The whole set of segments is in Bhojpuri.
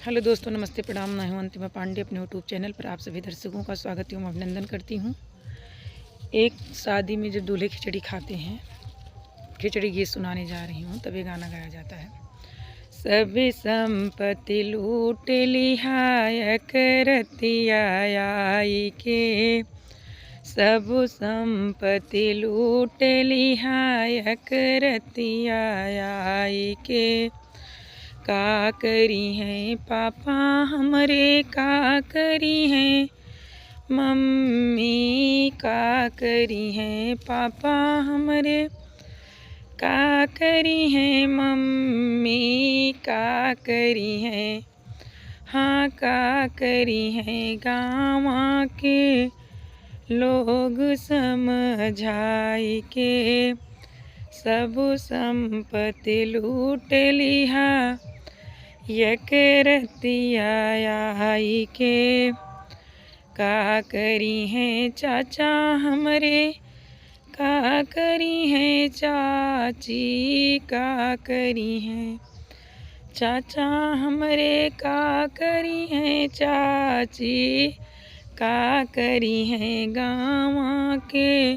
हेलो दोस्तों, नमस्ते, प्रणाम। मैं हूं अंतिमा पांडे। अपने यूट्यूब चैनल पर आप सभी दर्शकों का स्वागत एवं अभिनंदन करती हूं। एक शादी में जब दूल्हे खिचड़ी खाते हैं, खिचड़ी गीत सुनाने जा रही हूं, तब ये गाना गाया जाता है। सब संपत्ति लूट लिहाय करतिया आई के, सब संपत्ति लूट लिहाय करतिया आई के। का करी हैं पापा हमरे, का करी हैं मम्मी, का करी हैं पापा हमरे, का करी हैं मम्मी, का करी हैं, हाँ का करी हैं गाँव के लोग समझाई के। सब संपत्ति लूट लिहा यकरतिया आई के। का करी हैं चाचा हमरे, का करी हैं चाची, का करी हैं चाचा हमरे, का करी हैं चाची, का करी हैं गाँव के,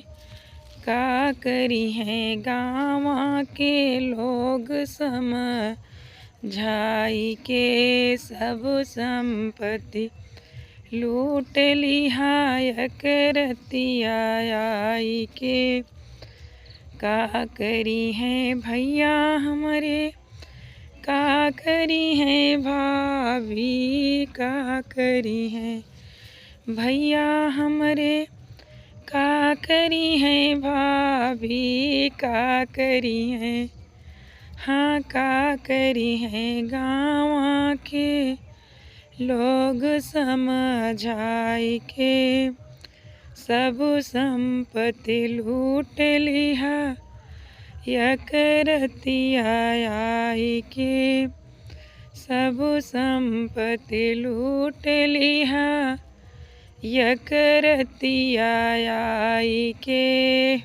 का करी हैं गाँव के लोग समझाई के। सब संपत्ति लूट लिहाय करतिया आई के। का करी हैं भैया हमरे, का करी हैं भाभी, का करी हैं भैया हमरे, का करी हैं भाभी, का करी हैं, हाँ का करी हैं गाँव के लोग समझाई के। सब संपत्ति लूट लिहा यकरतिया आई के। सब संपत्ति लूट लिहा यकरतिया आई के।